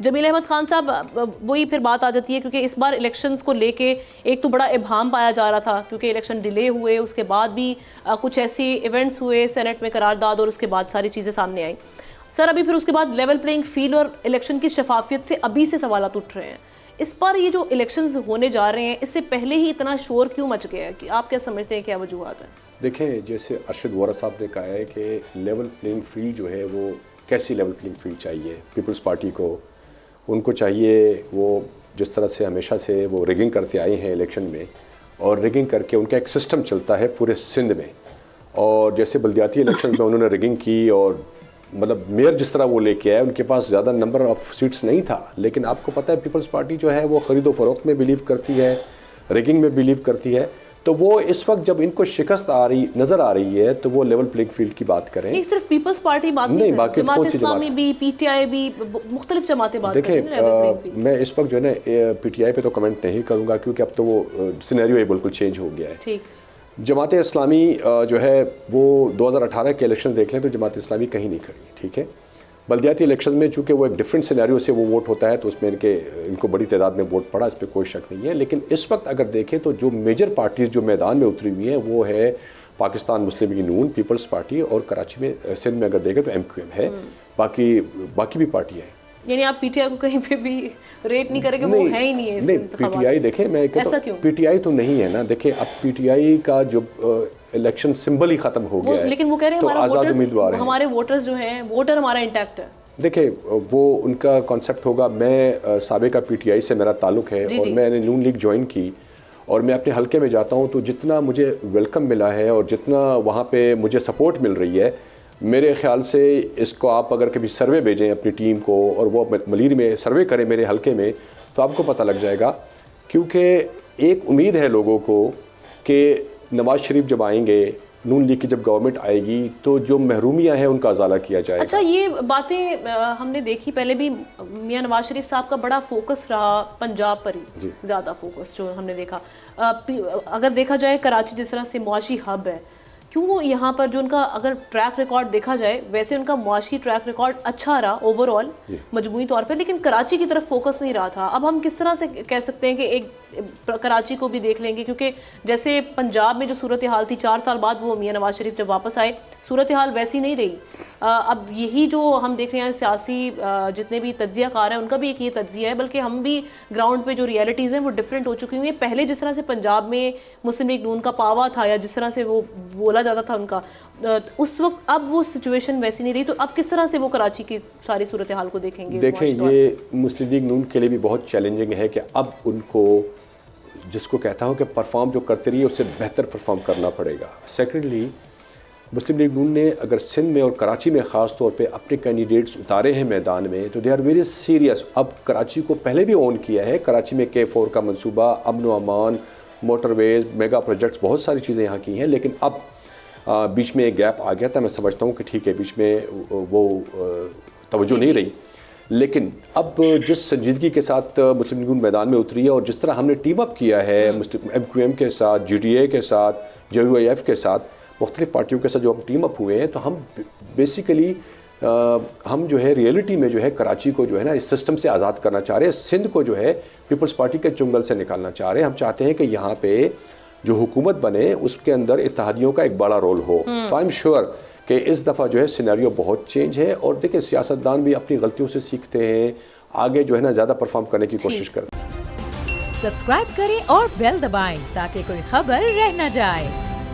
جمیل احمد خان صاحب وہی پھر بات آ جاتی ہے کیونکہ اس بار الیکشنز کو لے کے ایک تو بڑا ابہام پایا جا رہا تھا کیونکہ الیکشن ڈیلے ہوئے, اس کے بعد بھی کچھ ایسی ایونٹس ہوئے سینٹ میں قرارداد اور اس کے بعد ساری چیزیں سامنے آئیں. سر ابھی پھر اس کے بعد لیول پلینگ فیلڈ اور الیکشن کی شفافیت سے ابھی سے سوالات اٹھ رہے ہیں. اس بار یہ جو الیکشنز ہونے جا رہے ہیں اس سے پہلے ہی اتنا شور کیوں مچ گیا ہے, کہ آپ کیا سمجھتے ہیں, کیا وجوہات ہیں؟ دیکھیں جیسے ارشد وارا صاحب نے کہا ہے کہ لیول پلینگ فیلڈ جو ہے وہ کیسی لیول پلینگ فیلڈ چاہیے پیپلز پارٹی کو. ان کو چاہیے وہ جس طرح سے ہمیشہ سے وہ ریگنگ کرتے آئے ہیں الیکشن میں, اور ریگنگ کر کے ان کا ایک سسٹم چلتا ہے پورے سندھ میں, اور جیسے بلدیاتی الیکشن میں انہوں نے ریگنگ کی اور مطلب میئر جس طرح وہ لے کے آئے, ان کے پاس زیادہ نمبر آف سیٹس نہیں تھا, لیکن آپ کو پتہ ہے پیپلز پارٹی جو ہے وہ خرید و فروخت میں بلیو کرتی ہے, ریگنگ میں بلیو کرتی ہے. تو وہ اس وقت جب ان کو شکست نظر آ رہی ہے تو وہ لیول پلینگ فیلڈ کی بات کریں. نہیں صرف پیپلز پارٹی بات نہیں, جماعت اسلامی بھی, پی ٹی آئی بھی, مختلف جماعتیں بات کریں. دیکھیں میں اس وقت جو ہے نا پی ٹی آئی پہ تو کمنٹ نہیں کروں گا کیونکہ اب تو وہ سینیریو بالکل چینج ہو گیا ہے. ٹھیک. جماعت اسلامی جو ہے وہ 2018 کے الیکشن دیکھ لیں تو جماعت اسلامی کہیں نہیں کھڑی, ٹھیک ہے. بلدیاتی الیکشن میں چونکہ وہ ایک ڈفرینٹ سینیریو سے وہ ووٹ ہوتا ہے تو اس میں ان کو بڑی تعداد میں ووٹ پڑا, اس پہ کوئی شک نہیں ہے. لیکن اس وقت اگر دیکھیں تو جو میجر پارٹیز جو میدان میں اتری ہوئی ہیں وہ ہے پاکستان مسلم لیگ نون, پیپلز پارٹی, اور کراچی میں سندھ میں اگر دیکھیں تو ایم ہے, باقی بھی پارٹیاں ہیں. یعنی آپ پی ٹی آئی کو کہیں پہ بھی ریٹ نہیں کریں گے, وہ ہے ہی نہیں ہے. نہیں پی ٹی آئی دیکھیں میں کہتا ہوں پی ٹی آئی تو نہیں ہے نا. دیکھیں اب پی ٹی آئی کا جو الیکشن سمبل ہی ختم ہو گیا ہے, لیکن وہ کہہ رہے تو آزاد امیدوار ہیں ہمارے ووٹرز جو ہیں, ووٹر ہمارا انٹیکٹ ہے. دیکھیں وہ ان کا کانسیپٹ ہوگا. میں سابقہ پی ٹی آئی سے میرا تعلق ہے اور میں نے نون لیگ جوائن کی, اور میں اپنے حلقے میں جاتا ہوں تو جتنا مجھے ویلکم ملا ہے اور جتنا وہاں پہ مجھے سپورٹ مل رہی ہے, میرے خیال سے اس کو آپ اگر کبھی سروے بھیجیں اپنی ٹیم کو اور وہ ملیر میں سروے کریں میرے حلقے میں تو آپ کو پتہ لگ جائے گا. کیونکہ ایک امید ہے لوگوں کو کہ نواز شریف جب آئیں گے, نون لیگ کی جب گورنمنٹ آئے گی تو جو محرومیاں ہیں ان کا ازالہ کیا جائے گا. اچھا یہ باتیں ہم نے دیکھی پہلے بھی, میاں نواز شریف صاحب کا بڑا فوکس رہا پنجاب پر ہی, زیادہ فوکس جو ہم نے دیکھا. اگر دیکھا جائے کراچی جس طرح سے معاشی ہب ہے, کیوں یہاں پر جو ان کا اگر ٹریک ریکارڈ دیکھا جائے ویسے ان کا معاشی ٹریک ریکارڈ اچھا رہا اوور آل مجموعی طور پہ, لیکن کراچی کی طرف فوکس نہیں رہا تھا. اب ہم کس طرح سے کہہ سکتے ہیں کہ ایک کراچی کو بھی دیکھ لیں گے, کیونکہ جیسے پنجاب میں جو صورتحال تھی 4 سال بعد وہ میاں نواز شریف جب واپس آئے صورتحال ویسی نہیں رہی. اب یہی جو ہم دیکھ رہے ہیں سیاسی جتنے بھی تجزیہ کار ہیں ان کا بھی ایک یہ تجزیہ ہے, بلکہ ہم بھی گراؤنڈ پہ جو ریئلٹیز ہیں وہ ڈفرینٹ ہو چکی ہوئی ہیں. پہلے جس طرح سے پنجاب میں مسلم لیگ نون کا پاوا تھا یا جس طرح سے وہ بولا جاتا تھا ان کا اس وقت, اب وہ سچویشن ویسی نہیں رہی. تو اب کس طرح سے وہ کراچی کی ساری صورتحال کو دیکھیں گے؟ دیکھیں یہ مسلم لیگ نون کے لیے بھی بہت چیلنجنگ ہے کہ اب ان کو جس کو کہتا ہوں کہ پرفارم جو کرتے رہی ہے اس سے بہتر پرفارم کرنا پڑے گا. سیکنڈلی مسلم لیگ نون نے اگر سندھ میں اور کراچی میں خاص طور پہ اپنے کینڈیڈیٹس اتارے ہیں میدان میں تو دے آر ویری سیریس. اب کراچی کو پہلے بھی اون کیا ہے, کراچی میں K4 کا منصوبہ, امن و امان, موٹر ویز, میگا پروجیکٹس, بہت ساری چیزیں یہاں کی ہیں. لیکن اب بیچ میں ایک گیپ آ گیا تھا, میں سمجھتا ہوں کہ ٹھیک ہے بیچ میں وہ توجہ نہیں رہی, لیکن اب جس سنجیدگی کے ساتھ مسلم لیگ نون میدان میں اتری ہے اور جس طرح ہم نے ٹیم اپ کیا ہے MQM کے ساتھ, GDA کے ساتھ, JUIF کے ساتھ, مختلف پارٹیوں کے ساتھ جو ہم ٹیم اپ ہوئے ہیں, تو ہم بیسیکلی ہم جو ہے ریئلٹی میں جو ہے کراچی کو جو ہے نا اس سسٹم سے آزاد کرنا چاہ رہے ہیں, سندھ کو جو ہے پیپلز پارٹی کے چنگل سے نکالنا چاہ رہے ہیں. ہم چاہتے ہیں کہ یہاں پہ جو حکومت بنے اس کے اندر اتحادیوں کا ایک بڑا رول ہو. تو آئی ایم شیور کہ اس دفعہ جو ہے سینیریو بہت چینج ہے, اور دیکھیں سیاستدان بھی اپنی غلطیوں سے سیکھتے ہیں, آگے جو ہے نا زیادہ پرفارم کرنے کی کوشش کرتے ہیں. سبسکرائب کریں اور بیل دبائیں تاکہ کوئی خبر رہ نہ جائے.